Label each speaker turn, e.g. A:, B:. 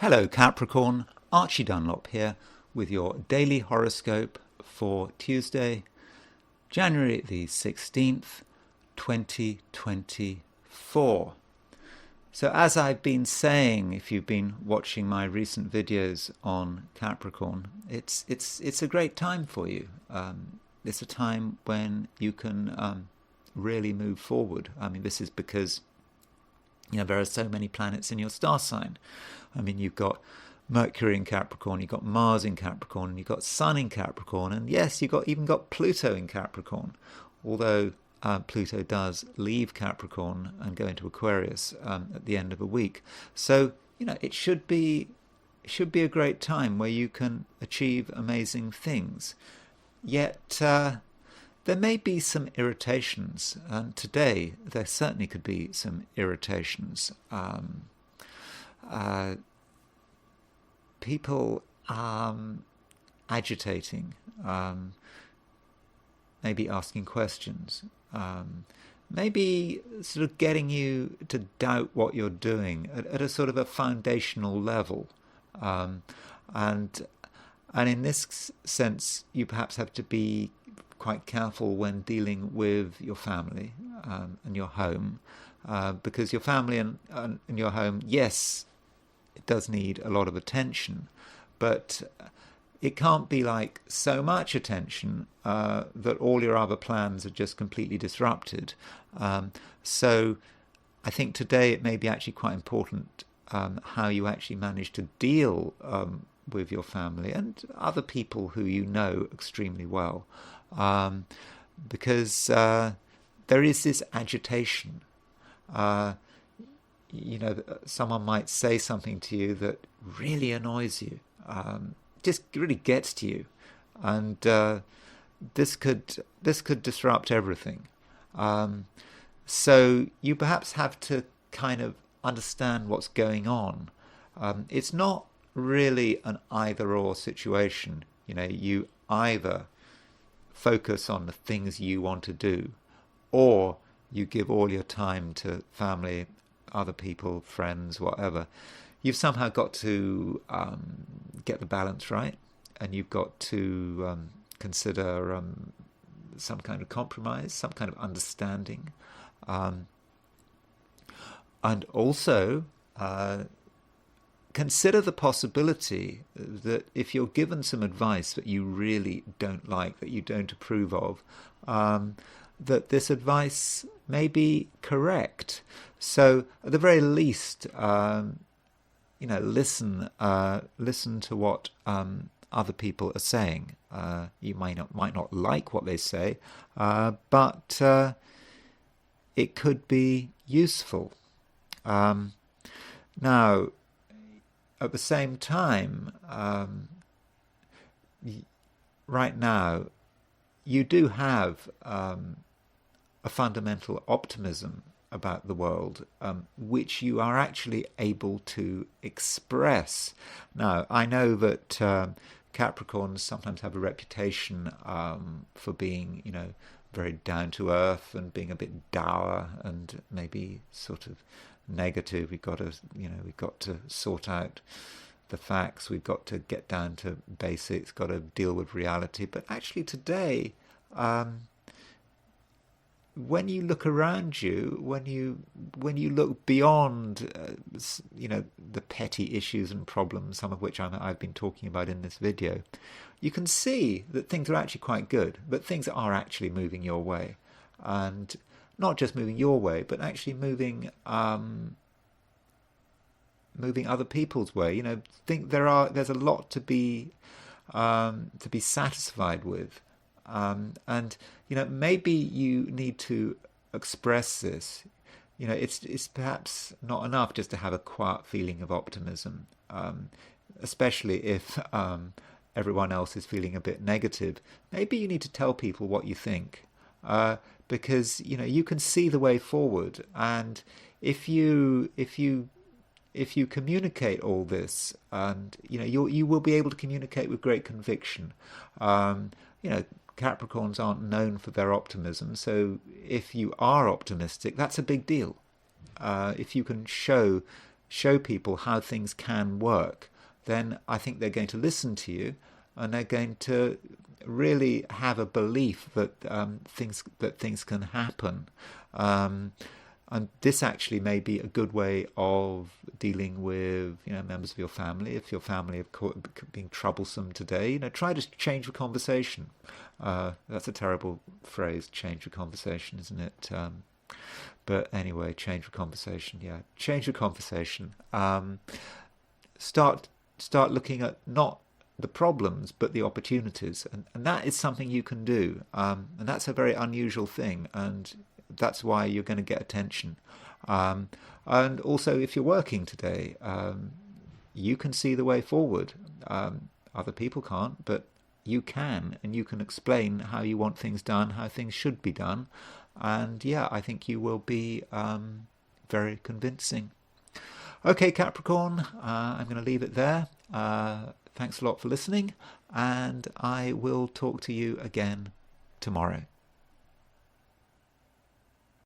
A: Hello Capricorn, Archie Dunlop here with your daily horoscope for Tuesday, January the 16th, 2024. So as I've been saying, if you've been watching my recent videos on Capricorn, it's a great time for you. It's a time when you can really move forward. I mean, this is because there are so many planets in your star sign. I mean, you've got Mercury in Capricorn, you've got Mars in Capricorn, and you've got Sun in Capricorn, and yes, you've even got Pluto in Capricorn, although Pluto does leave Capricorn and go into Aquarius at the end of a week. So, it should be a great time where you can achieve amazing things. Yet, there may be some irritations, and today there certainly could be some irritations. People agitating, maybe asking questions, maybe sort of getting you to doubt what you're doing at a sort of a foundational level. And in this sense, you perhaps have to be quite careful when dealing with your family and your home, because your family and your home, yes, it does need a lot of attention, but it can't be like so much attention that all your other plans are just completely disrupted. So I think today it may be actually quite important how you actually manage to deal with your family and other people who you know extremely well, because there is this agitation. Someone might say something to you that really annoys you, just really gets to you, and this could disrupt everything. So you perhaps have to kind of understand what's going on. It's not really an either-or situation. You either focus on the things you want to do, or you give all your time to family, other people, friends, whatever. You've somehow got to get the balance right, and you've got to consider some kind of compromise, some kind of understanding, and also consider the possibility that if you're given some advice that you really don't like, that you don't approve of, that this advice may be correct. So at the very least, listen to what other people are saying. You might not like what they say, but it could be useful. Now, at the same time, right now, you do have a fundamental optimism about the world, which you are actually able to express. Now, I know that Capricorns sometimes have a reputation for being, very down to earth and being a bit dour and maybe sort of negative. We've got to sort out the facts. We've got to get down to basics. Got to deal with reality. But actually, today, when you look around you, when you look beyond, the petty issues and problems, some of which I've been talking about in this video, you can see that things are actually quite good, that things are actually moving your way, and not just moving your way, but actually moving other people's way. Think there's a lot to be satisfied with. And maybe you need to express this. It's perhaps not enough just to have a quiet feeling of optimism, especially if everyone else is feeling a bit negative. Maybe you need to tell people what you think, because you can see the way forward, and if you communicate all this, and you will be able to communicate with great conviction. Capricorns aren't known for their optimism, so if you are optimistic, that's a big deal. If you can show show people how things can work, then I think they're going to listen to you, and they're going to really have a belief that things can happen. And this actually may be a good way of dealing with, members of your family. If your family are being troublesome today, try to change the conversation. That's a terrible phrase, change the conversation, isn't it? But anyway, change the conversation. Yeah, change the conversation. Start looking at not the problems but the opportunities, and that is something you can do. And that's a very unusual thing, and that's why you're going to get attention. And also, if you're working today, you can see the way forward. Other people can't, but you can, and you can explain how you want things done, how things should be done. And yeah, I think you will be very convincing. Okay, Capricorn, I'm going to leave it there. Thanks a lot for listening, and I will talk to you again tomorrow.